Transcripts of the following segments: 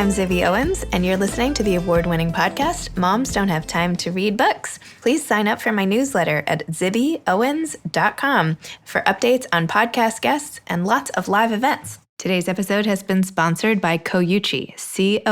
I'm Zibby Owens, and you're listening to the award-winning podcast, Moms Don't Have Time to Read Books. Please sign up for my newsletter at zibbyowens.com for updates on podcast guests and lots of live events. Today's episode has been sponsored by Koyuchi, Coyuchi.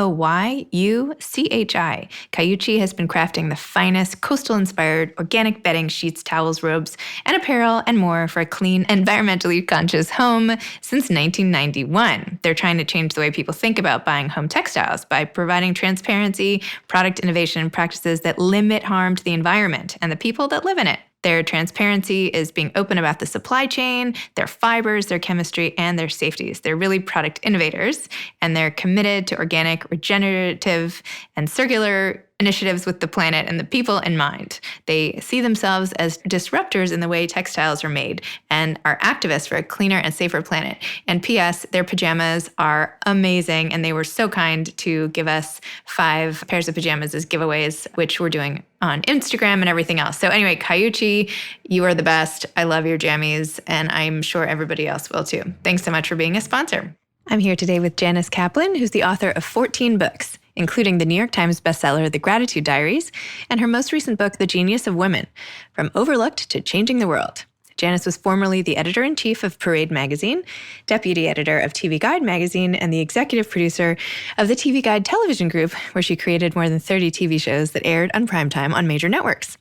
Koyuchi has been crafting the finest coastal-inspired organic bedding, sheets, towels, robes, and apparel and more for a clean, environmentally conscious home since 1991. They're trying to change the way people think about buying home textiles by providing transparency, product innovation, and practices that limit harm to the environment and the people that live in it. Their transparency is being open about the supply chain, their fibers, their chemistry, and their safeties. They're really product innovators, and they're committed to organic, regenerative, and circular initiatives with the planet and the people in mind. They see themselves as disruptors in the way textiles are made and are activists for a cleaner and safer planet. And P.S., their pajamas are amazing, and they were so kind to give us 5 pairs of pajamas as giveaways, which we're doing on Instagram and everything else. So anyway, Koyuchi, you are the best. I love your jammies, and I'm sure everybody else will too. Thanks so much for being a sponsor. I'm here today with Janice Kaplan, who's the author of 14 books, including the New York Times bestseller, The Gratitude Diaries, and her most recent book, The Genius of Women, From Overlooked to Changing the World. Janice was formerly the editor-in-chief of Parade magazine, deputy editor of TV Guide magazine, and the executive producer of the TV Guide television group, where she created more than 30 TV shows that aired on primetime on major networks.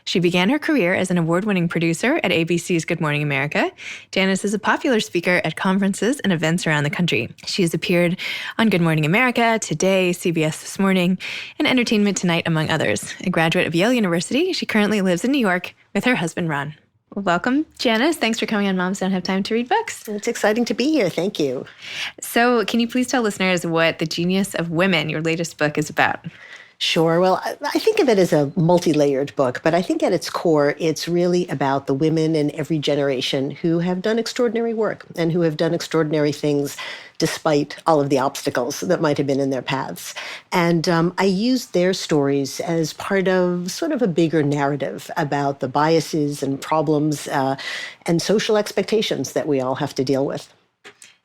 She began her career as an award-winning producer at ABC's Good Morning America. Janice is a popular speaker at conferences and events around the country. She has appeared on Good Morning America, Today, CBS This Morning, and Entertainment Tonight, among others. A graduate of Yale University, she currently lives in New York with her husband, Ron. Welcome, Janice. Thanks for coming on Moms Don't Have Time to Read Books. It's exciting to be here. Thank you. So can you please tell listeners what The Genius of Women, your latest book, is about? Sure. Well, I think of it as a multi-layered book, but I think at its core, it's really about the women in every generation who have done extraordinary work and who have done extraordinary things despite all of the obstacles that might have been in their paths. And I used their stories as part of sort of a bigger narrative about the biases and problems and social expectations that we all have to deal with.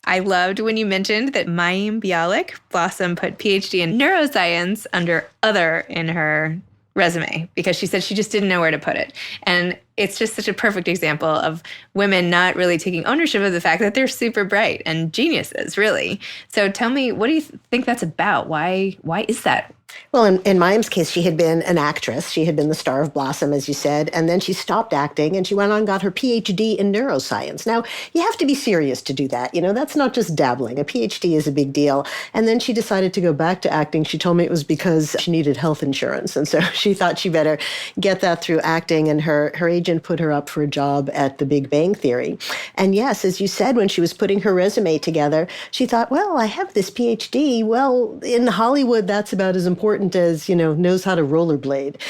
I loved when you mentioned that Mayim Bialik Blossom put PhD in neuroscience under other in her resume because she said she just didn't know where to put it. And it's just such a perfect example of women not really taking ownership of the fact that they're super bright and geniuses, really. So tell me, what do you think that's about? Why is that? Well, in Mayim's case, she had been an actress. She had been the star of Blossom, as you said, and then she stopped acting and she went on and got her PhD in neuroscience. Now, you have to be serious to do that. You know, that's not just dabbling. A PhD is a big deal. And then she decided to go back to acting. She told me it was because she needed health insurance. And so she thought she better get that through acting. And her agent put her up for a job at The Big Bang Theory. And yes, as you said, when she was putting her resume together, she thought, well, I have this PhD. Well, in Hollywood, that's about as important as, knows how to rollerblade.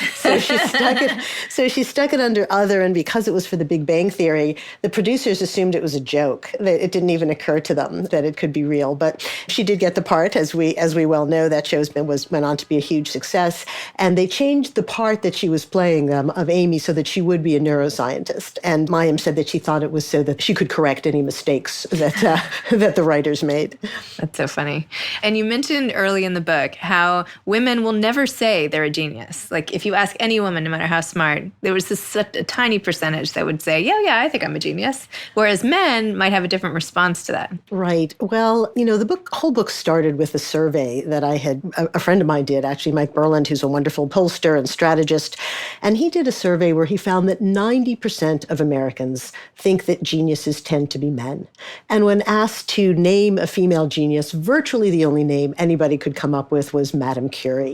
So she stuck it under other, and because it was for The Big Bang Theory, the producers assumed it was a joke. That it didn't even occur to them that it could be real. But she did get the part, as we well know. That show went on to be a huge success, and they changed the part that she was playing of Amy so that she would be a neuroscientist. And Mayim said that she thought it was so that she could correct any mistakes that that the writers made. That's so funny. And you mentioned early in the book how women will never say they're a genius. Like if you ask any woman, no matter how smart, there was such a tiny percentage that would say, yeah, I think I'm a genius. Whereas men might have a different response to that. Right. Well, the whole book started with a survey that a friend of mine did, actually, Mike Berland, who's a wonderful pollster and strategist. And he did a survey where he found that 90% of Americans think that geniuses tend to be men. And when asked to name a female genius, virtually the only name anybody could come up with was Madame Curie.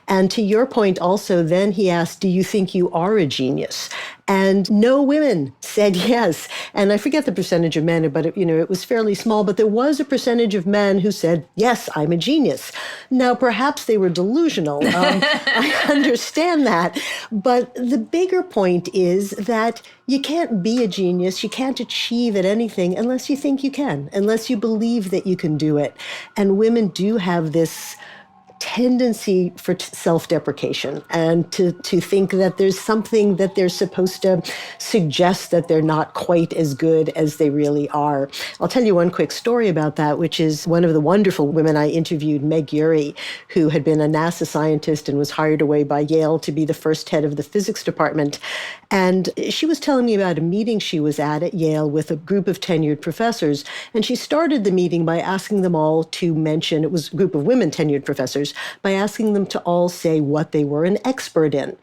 And to your point also, then he asked, do you think you are a genius? And no women said yes. And I forget the percentage of men, but it was fairly small. But there was a percentage of men who said, yes, I'm a genius. Now, perhaps they were delusional. I understand that. But the bigger point is that you can't be a genius. You can't achieve at anything unless you think you can, unless you believe that you can do it. And women do have this tendency for self-deprecation and to think that there's something that they're supposed to suggest that they're not quite as good as they really are. I'll tell you one quick story about that, which is one of the wonderful women I interviewed, Meg Urey, who had been a NASA scientist and was hired away by Yale to be the first head of the physics department. And she was telling me about a meeting she was at Yale with a group of tenured professors. And she started the meeting by asking them all to mention, it was a group of women tenured professors, by asking them to all say what they were an expert in.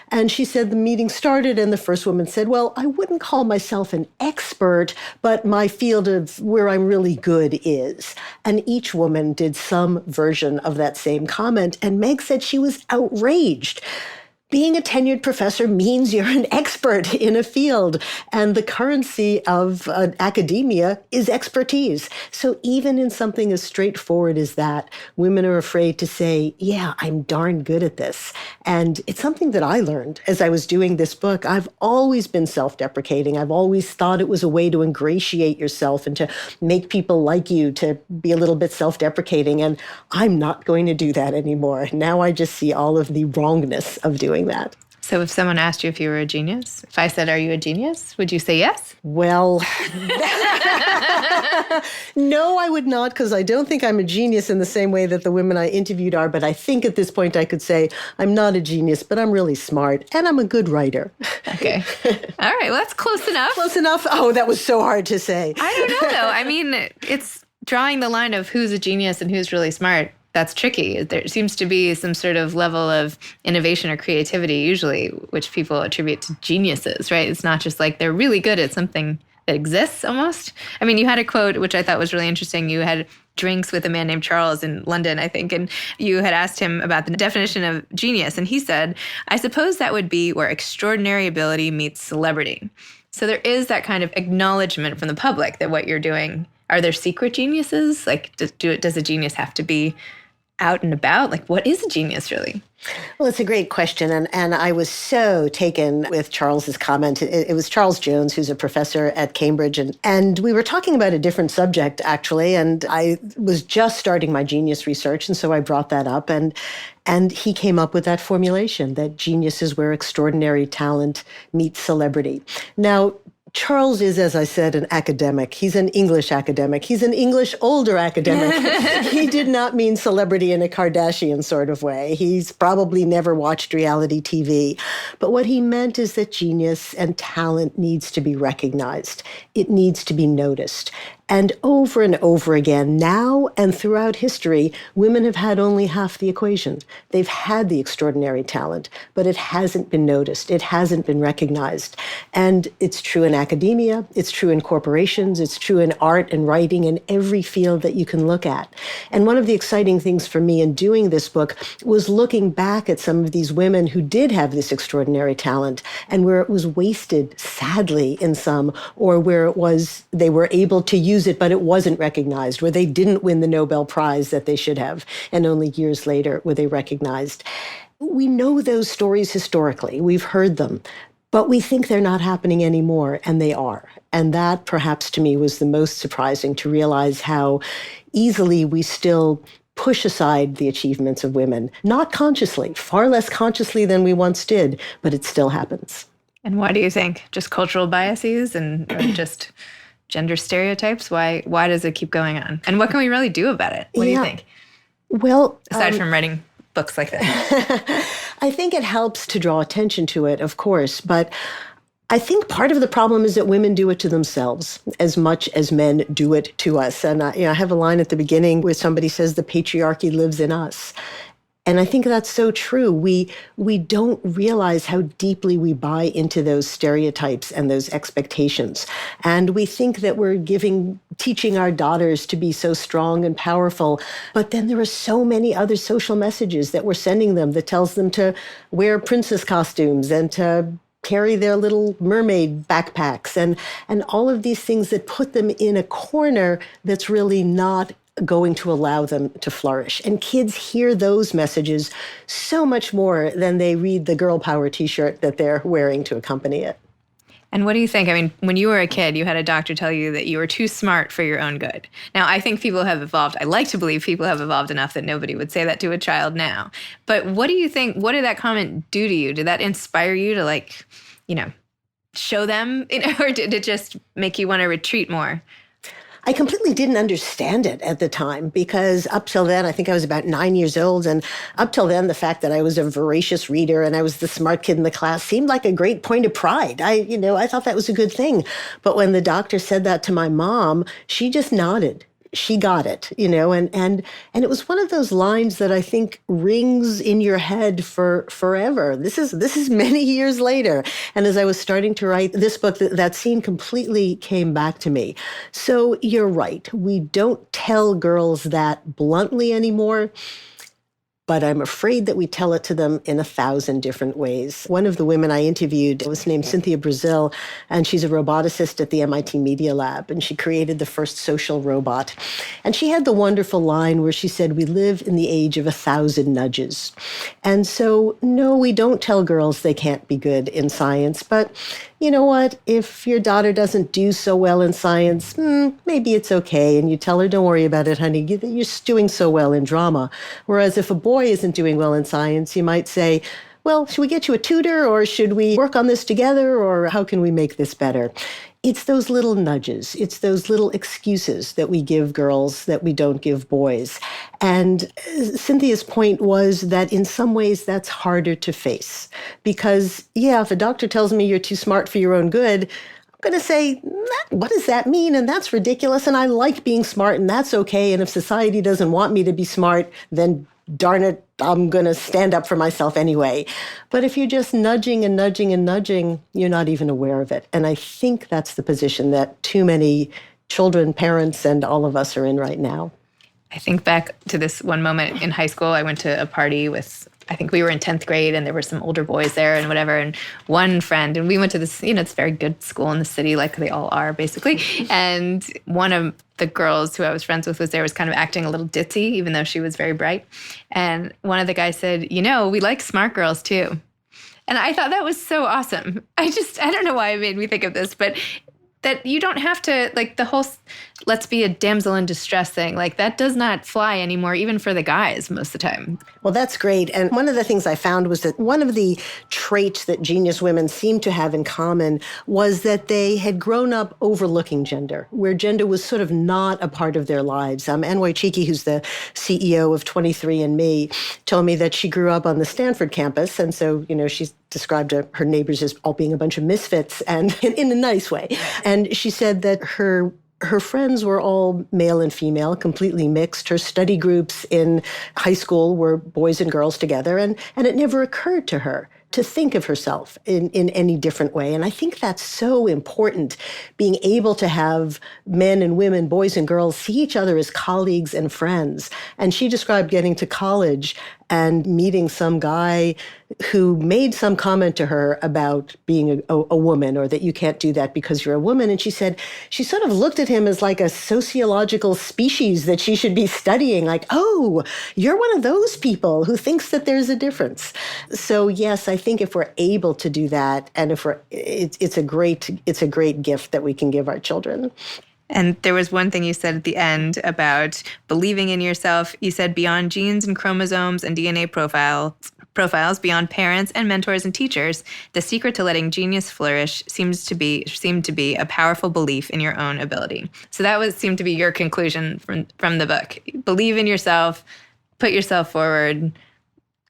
And she said the meeting started and the first woman said, well, I wouldn't call myself an expert, but my field of where I'm really good is. And each woman did some version of that same comment. And Meg said she was outraged. Being a tenured professor means you're an expert in a field, and the currency of academia is expertise. So even in something as straightforward as that, women are afraid to say, yeah, I'm darn good at this. And it's something that I learned as I was doing this book. I've always been self-deprecating. I've always thought it was a way to ingratiate yourself and to make people like you, to be a little bit self-deprecating. And I'm not going to do that anymore. Now I just see all of the wrongness of doing that. So if someone asked you if you were a genius, if I said, are you a genius? Would you say yes? Well, no, I would not, because I don't think I'm a genius in the same way that the women I interviewed are. But I think at this point I could say I'm not a genius, but I'm really smart and I'm a good writer. Okay. All right. Well, that's close enough. Close enough? Oh, that was so hard to say. I don't know, though. I mean, it's drawing the line of who's a genius and who's really smart. That's tricky. There seems to be some sort of level of innovation or creativity, usually, which people attribute to geniuses, right? It's not just like they're really good at something that exists almost. I mean, you had a quote, which I thought was really interesting. You had drinks with a man named Charles in London, I think, and you had asked him about the definition of genius. And he said, I suppose that would be where extraordinary ability meets celebrity. So there is that kind of acknowledgement from the public that what you're doing, are there secret geniuses? Like, does a genius have to be out and about? Like, what is a genius really? Well, it's a great question. And I was so taken with Charles's comment. It was Charles Jones, who's a professor at Cambridge. And we were talking about a different subject, actually. And I was just starting my genius research. And so I brought that up. And he came up with that formulation that genius is where extraordinary talent meets celebrity. Now, Charles is, as I said, an academic. He's an English academic. He's an English older academic. He did not mean celebrity in a Kardashian sort of way. He's probably never watched reality TV. But what he meant is that genius and talent needs to be recognized. It needs to be noticed. And over again, now and throughout history, women have had only half the equation. They've had the extraordinary talent, but it hasn't been noticed. It hasn't been recognized. And it's true in academia. It's true in corporations. It's true in art and writing and every field that you can look at. And one of the exciting things for me in doing this book was looking back at some of these women who did have this extraordinary talent and where it was wasted, sadly, in some, or where it was they were able to use it, but it wasn't recognized, where they didn't win the Nobel Prize that they should have, and only years later were they recognized. We know those stories historically. We've heard them, but we think they're not happening anymore, and they are. And that, perhaps to me, was the most surprising, to realize how easily we still push aside the achievements of women, not consciously, far less consciously than we once did, but it still happens. And why do you think? Just cultural biases and or just gender stereotypes? Why does it keep going on? And what can we really do about it? What do you think? Well, aside from writing books like that. I think it helps to draw attention to it, of course, but I think part of the problem is that women do it to themselves as much as men do it to us. And I have a line at the beginning where somebody says the patriarchy lives in us. And I think that's so true. We don't realize how deeply we buy into those stereotypes and those expectations. And we think that we're teaching our daughters to be so strong and powerful. But then there are so many other social messages that we're sending them that tells them to wear princess costumes and to carry their little mermaid backpacks and all of these things that put them in a corner that's really not going to allow them to flourish. And kids hear those messages so much more than they read the girl power t-shirt that they're wearing to accompany it. And what do you think? I mean, when you were a kid, you had a doctor tell you that you were too smart for your own good. Now, I think people have evolved. I like to believe people have evolved enough that nobody would say that to a child now. But what do you think? What did that comment do to you? Did that inspire you to, like, show them, or did it just make you want to retreat more? I completely didn't understand it at the time because up till then, I think I was about 9 years old. And up till then, the fact that I was a voracious reader and I was the smart kid in the class seemed like a great point of pride. I thought that was a good thing. But when the doctor said that to my mom, she just nodded. She got it, and it was one of those lines that I think rings in your head for forever. This is many years later. And as I was starting to write this book, that scene completely came back to me. So you're right. We don't tell girls that bluntly anymore. But I'm afraid that we tell it to them in 1,000 different ways. One of the women I interviewed was named Cynthia Brazil, and she's a roboticist at the MIT Media Lab, and she created the first social robot. And she had the wonderful line where she said, "We live in the age of 1,000 nudges." And so, no, we don't tell girls they can't be good in science, but you know what? If your daughter doesn't do so well in science, maybe it's okay. And you tell her, "Don't worry about it, honey. You're doing so well in drama." Whereas if a boy isn't doing well in science, you might say, "Well, should we get you a tutor, or should we work on this together, or how can we make this better?" It's those little nudges. It's those little excuses that we give girls that we don't give boys. And Cynthia's point was that in some ways that's harder to face. Because, if a doctor tells me you're too smart for your own good, I'm going to say, what does that mean? And that's ridiculous. And I like being smart, and that's okay. And if society doesn't want me to be smart, then darn it, I'm going to stand up for myself anyway. But if you're just nudging and nudging and nudging, you're not even aware of it. And I think that's the position that too many children, parents, and all of us are in right now. I think back to this one moment in high school. I went to a party with, I think we were in 10th grade, and there were some older boys there and whatever. And one friend, and we went to this, it's a very good school in the city, like they all are basically. And one of the girls who I was friends with was kind of acting a little ditzy, even though she was very bright. And one of the guys said, "We like smart girls too." And I thought that was so awesome. I don't know why it made me think of this, but that you don't have to, like, the whole let's be a damsel in distress thing, like, that does not fly anymore, even for the guys most of the time. Well, that's great. And one of the things I found was that one of the traits that genius women seem to have in common was that they had grown up overlooking gender, where gender was sort of not a part of their lives. Anne Wojcicki, who's the CEO of 23andMe, told me that she grew up on the Stanford campus. And so, she's described her neighbors as all being a bunch of misfits, and in a nice way. And she said that her friends were all male and female, completely mixed. Her study groups in high school were boys and girls together, and it never occurred to her to think of herself in any different way. And I think that's so important, being able to have men and women, boys and girls, see each other as colleagues and friends. And she described getting to college and meeting some guy who made some comment to her about being a woman, or that you can't do that because you're a woman. And she said she sort of looked at him as like a sociological species that she should be studying, like, "Oh, you're one of those people who thinks that there's a difference." So yes, I think if we're able to do that, and if it's a great gift that we can give our children. And there was one thing you said at the end about believing in yourself. You said beyond genes and chromosomes and DNA profiles, beyond parents and mentors and teachers, the secret to letting genius flourish seemed to be a powerful belief in your own ability. So that seemed to be your conclusion from the book. Believe in yourself, put yourself forward,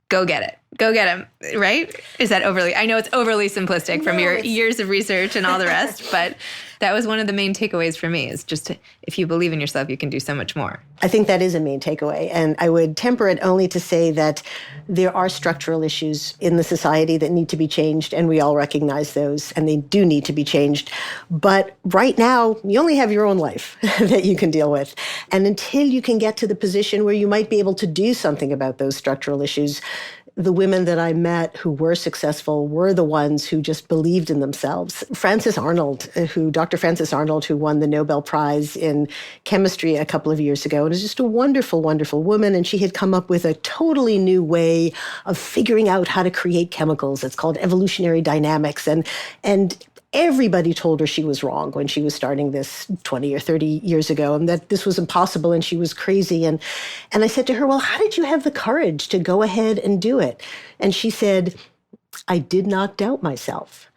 go get it. Go get him, right? Is that I know it's overly simplistic from your years of research and all the rest, but that was one of the main takeaways for me, is just if you believe in yourself, you can do so much more. I think that is a main takeaway. And I would temper it only to say that there are structural issues in the society that need to be changed, and we all recognize those, and they do need to be changed. But right now, you only have your own life that you can deal with. And until you can get to the position where you might be able to do something about those structural issues, the women that I met who were successful were the ones who just believed in themselves. Dr. Frances Arnold, who won the Nobel Prize in chemistry a couple of years ago, and was just a wonderful, wonderful woman. And she had come up with a totally new way of figuring out how to create chemicals. It's called evolutionary dynamics. And Everybody told her she was wrong when she was starting this 20 or 30 years ago, and that this was impossible and she was crazy. And I said to her, well, how did you have the courage to go ahead and do it? And she said, I did not doubt myself.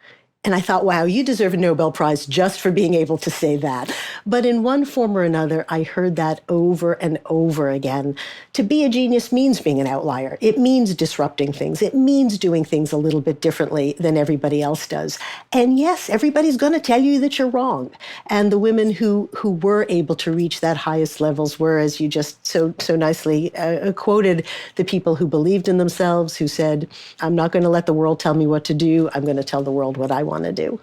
And I thought, wow, you deserve a Nobel Prize just for being able to say that. But in one form or another, I heard that over and over again. To be a genius means being an outlier. It means disrupting things. It means doing things a little bit differently than everybody else does. And yes, everybody's going to tell you that you're wrong. And the women who were able to reach that highest levels were, as you just so nicely quoted, the people who believed in themselves, who said, I'm not going to let the world tell me what to do. I'm going to tell the world what I want to do.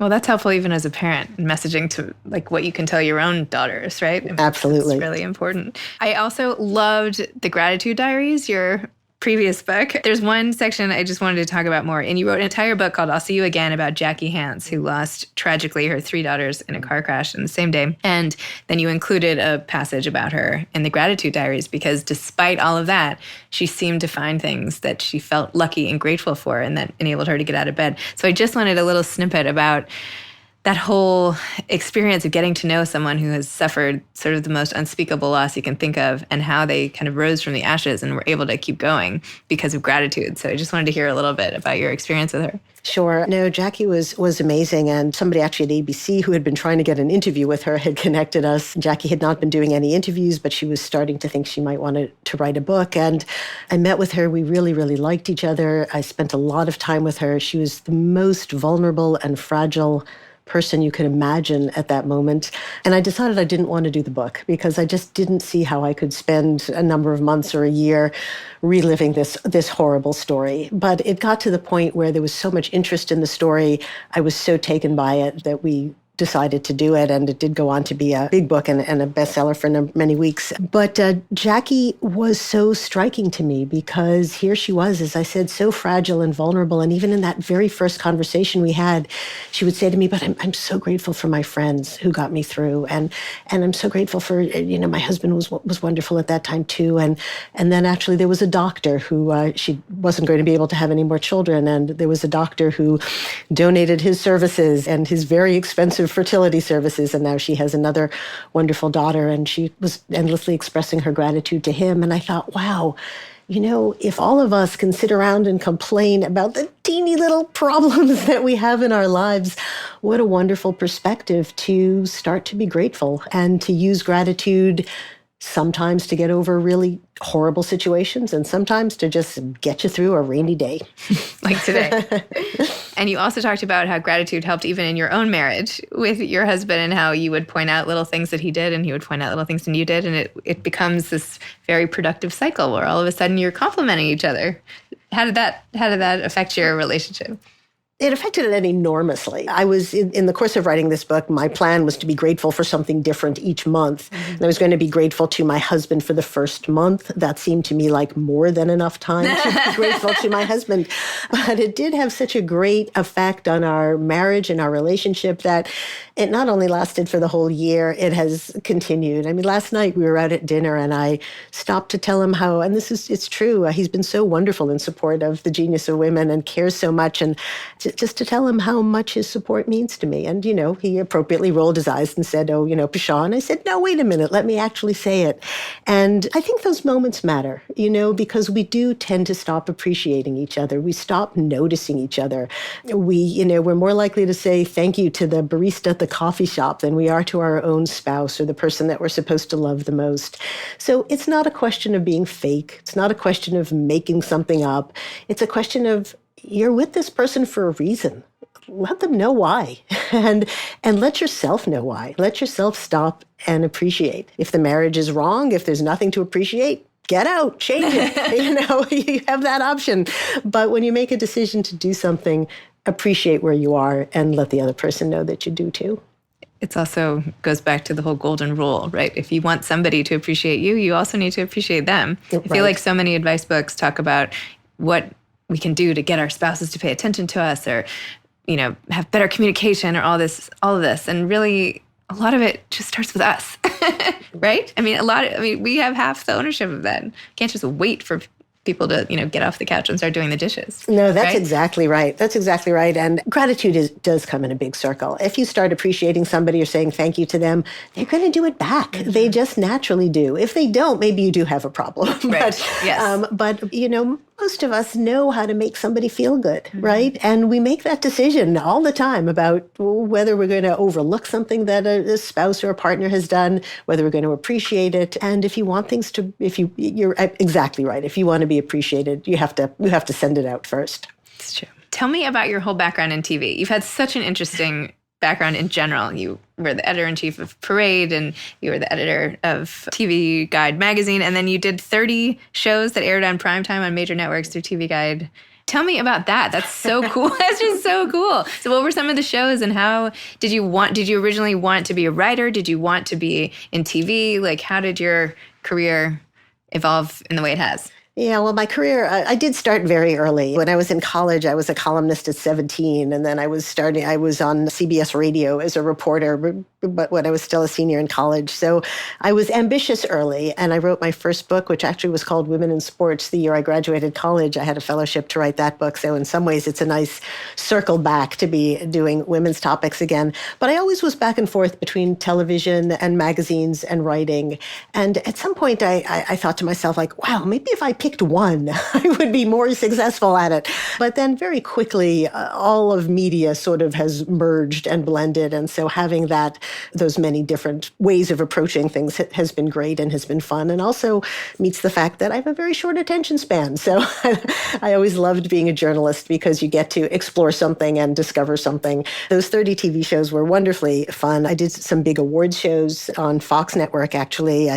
Well, that's helpful even as a parent, messaging to like what you can tell your own daughters, right? I mean, absolutely. It's really important. I also loved the Gratitude Diaries, your previous book. There's one section I just wanted to talk about more. And you wrote an entire book called I'll See You Again about Jackie Hans, who lost tragically her 3 daughters in a car crash in the same day. And then you included a passage about her in the Gratitude Diaries because despite all of that, she seemed to find things that she felt lucky and grateful for and that enabled her to get out of bed. So I just wanted a little snippet about that whole experience of getting to know someone who has suffered sort of the most unspeakable loss you can think of and how they kind of rose from the ashes and were able to keep going because of gratitude. So I just wanted to hear a little bit about your experience with her. Sure. No, Jackie was amazing. And somebody actually at ABC who had been trying to get an interview with her had connected us. Jackie had not been doing any interviews, but she was starting to think she might want to write a book. And I met with her. We really, really liked each other. I spent a lot of time with her. She was the most vulnerable and fragile person you could imagine at that moment. And I decided I didn't want to do the book because I just didn't see how I could spend a number of months or a year reliving this horrible story. But it got to the point where there was so much interest in the story. I was so taken by it that we decided to do it, and it did go on to be a big book and a bestseller for many weeks. But Jackie was so striking to me because here she was, as I said, so fragile and vulnerable. And even in that very first conversation we had, she would say to me, but I'm so grateful for my friends who got me through. And I'm so grateful for, my husband was wonderful at that time too. And then actually there was a doctor who, she wasn't going to be able to have any more children. And there was a doctor who donated his services and his very expensive fertility services, and now she has another wonderful daughter, and she was endlessly expressing her gratitude to him. And I thought, wow, if all of us can sit around and complain about the teeny little problems that we have in our lives, what a wonderful perspective to start to be grateful and to use gratitude sometimes to get over really horrible situations and sometimes to just get you through a rainy day. Like today. And you also talked about how gratitude helped even in your own marriage with your husband and how you would point out little things that he did and he would point out little things that you did. And it becomes this very productive cycle where all of a sudden you're complimenting each other. How did that affect your relationship? It affected it enormously. I was, in the course of writing this book, my plan was to be grateful for something different each month. Mm-hmm. And I was going to be grateful to my husband for the first month. That seemed to me like more than enough time to be grateful to my husband. But it did have such a great effect on our marriage and our relationship that it not only lasted for the whole year, it has continued. I mean, last night we were out at dinner and I stopped to tell him how, and it's true, he's been so wonderful in support of the Genius of Women and cares so much. And just to tell him how much his support means to me. And, he appropriately rolled his eyes and said, oh, pshaw. And I said, no, wait a minute, let me actually say it. And I think those moments matter, because we do tend to stop appreciating each other. We stop noticing each other. We're more likely to say thank you to the barista at the coffee shop than we are to our own spouse or the person that we're supposed to love the most. So it's not a question of being fake. It's not a question of making something up. It's a question of, you're with this person for a reason. Let them know why. And let yourself know why. Let yourself stop and appreciate. If the marriage is wrong, if there's nothing to appreciate, get out, change it. You have that option. But when you make a decision to do something, appreciate where you are and let the other person know that you do too. It also goes back to the whole golden rule, right? If you want somebody to appreciate you, you also need to appreciate them. Right. I feel like so many advice books talk about what we can do to get our spouses to pay attention to us or, have better communication or all of this. And really, a lot of it just starts with us, right? I mean, we have half the ownership of that. Can't just wait for people to, get off the couch and start doing the dishes. No, that's right? exactly right. That's exactly right. And gratitude does come in a big circle. If you start appreciating somebody or saying thank you to them, they're going to do it back. Mm-hmm. They just naturally do. If they don't, maybe you do have a problem. Right. Yes. But most of us know how to make somebody feel good, mm-hmm. right? And we make that decision all the time about whether we're going to overlook something that a spouse or a partner has done, whether we're going to appreciate it. And if you want things to, you're exactly right. If you want to be appreciated, you have to send it out first. It's true. Tell me about your whole background in TV. You've had such an interesting background in general. You were the editor-in-chief of Parade, and you were the editor of TV Guide magazine, and then you did 30 shows that aired on primetime on major networks through TV Guide. Tell me about that. That's so cool. That's just so cool. So what were some of the shows, and how did you originally want to be a writer? Did you want to be in TV? Like, how did your career evolve in the way it has? Yeah, well, my career, I did start very early. When I was in college, I was a columnist at 17, and then I was on CBS Radio as a reporter, but when I was still a senior in college. So I was ambitious early, and I wrote my first book, which actually was called Women in Sports. The year I graduated college, I had a fellowship to write that book. So in some ways, it's a nice circle back to be doing women's topics again. But I always was back and forth between television and magazines and writing. And at some point, I thought to myself, like, wow, maybe if I picked one, I would be more successful at it. But then very quickly, all of media sort of has merged and blended. And so having those many different ways of approaching things has been great and has been fun, and also meets the fact that I have a very short attention span. So I always loved being a journalist because you get to explore something and discover something. Those 30 TV shows were wonderfully fun. I did some big awards shows on Fox Network, actually.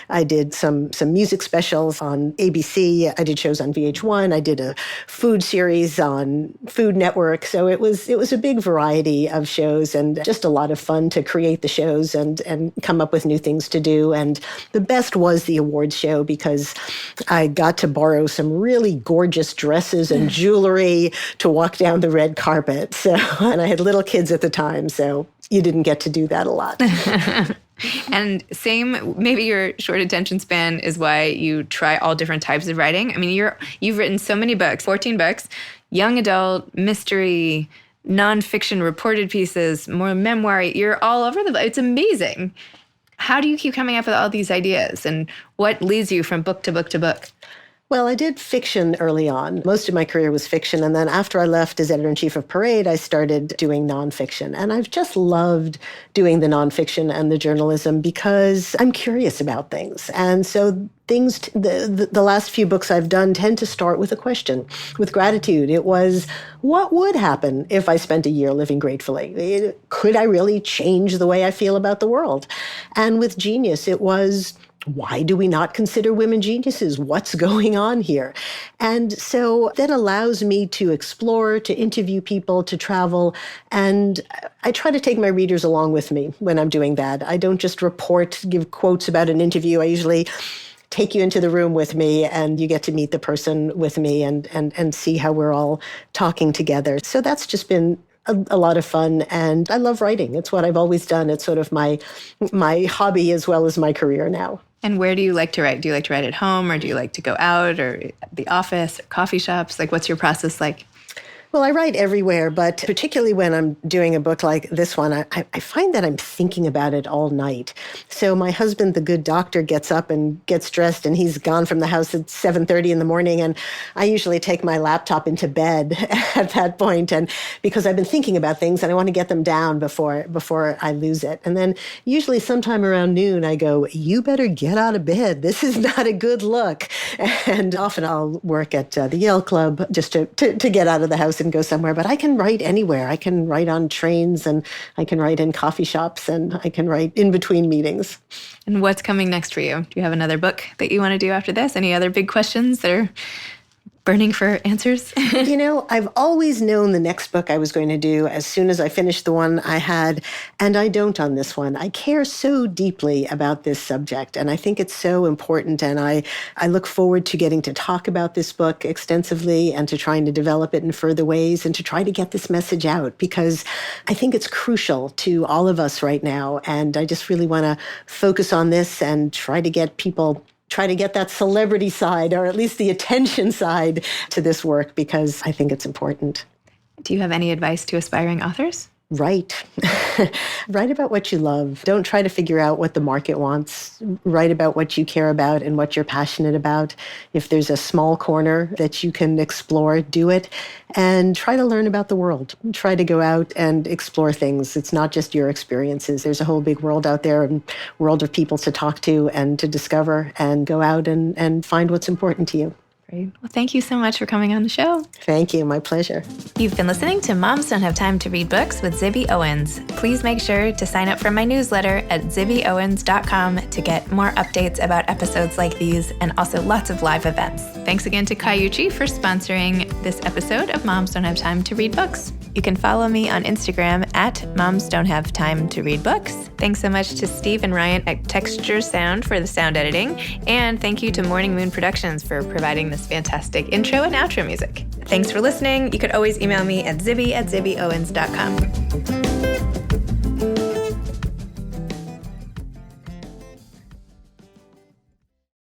I did some music specials on ABC. I did shows on VH1. I did a food series on Food Network. So it was a big variety of shows, and just a lot of fun to create the shows and come up with new things to do. And the best was the awards show, because I got to borrow some really gorgeous dresses and jewelry to walk down the red carpet. So, and I had little kids at the time, so you didn't get to do that a lot. And maybe your short attention span is why you try all different types of writing. I mean, you've written so many books, 14 books, young adult, mystery, nonfiction, reported pieces, more memoir. You're all over the place. It's amazing. How do you keep coming up with all these ideas, and what leads you from book to book to book? Well, I did fiction early on. Most of my career was fiction. And then after I left as editor-in-chief of Parade, I started doing nonfiction. And I've just loved doing the nonfiction and the journalism because I'm curious about things. And so the last few books I've done tend to start with a question. With Gratitude, it was, what would happen if I spent a year living gratefully? Could I really change the way I feel about the world? And with Genius, it was, why do we not consider women geniuses? What's going on here? And so that allows me to explore, to interview people, to travel. And I try to take my readers along with me when I'm doing that. I don't just give quotes about an interview. I usually take you into the room with me, and you get to meet the person with me and see how we're all talking together. So that's just been a lot of fun, and I love writing. It's what I've always done. It's sort of my hobby as well as my career now. And where do you like to write? Do you like to write at home, or do you like to go out, or the office, or coffee shops? Like, what's your process like? Well, I write everywhere, but particularly when I'm doing a book like this one, I find that I'm thinking about it all night. So my husband, the good doctor, gets up and gets dressed, and he's gone from the house at 7:30 in the morning. And I usually take my laptop into bed at that point, and because I've been thinking about things and I want to get them down before I lose it. And then usually sometime around noon, I go, you better get out of bed. This is not a good look. And often I'll work at the Yale Club just to get out of the house and go somewhere. But I can write anywhere. I can write on trains, and I can write in coffee shops, and I can write in between meetings. And what's coming next for you? Do you have another book that you want to do after this? Any other big questions that are burning for answers? I've always known the next book I was going to do as soon as I finished the one I had, and I don't on this one. I care so deeply about this subject, and I think it's so important, and I look forward to getting to talk about this book extensively and to trying to develop it in further ways and to try to get this message out, because I think it's crucial to all of us right now, and I just really want to focus on this and try to get people try to get that celebrity side, or at least the attention side, to this work, because I think it's important. Do you have any advice to aspiring authors? Write. Write about what you love. Don't try to figure out what the market wants. Write about what you care about and what you're passionate about. If there's a small corner that you can explore, do it. And try to learn about the world. Try to go out and explore things. It's not just your experiences. There's a whole big world out there, and world of people to talk to and to discover, and go out and find what's important to you. Great. Well, thank you so much for coming on the show. Thank you. My pleasure. You've been listening to Moms Don't Have Time to Read Books with Zibby Owens. Please make sure to sign up for my newsletter at zibbyowens.com to get more updates about episodes like these, and also lots of live events. Thanks again to Kayuchi for sponsoring this episode of Moms Don't Have Time to Read Books. You can follow me on Instagram at Moms Don't Have Time to Read Books. Thanks so much to Steve and Ryan at Texture Sound for the sound editing. And thank you to Morning Moon Productions for providing this fantastic intro and outro music. Thanks for listening. You could always email me at zibby@zibbyowens.com.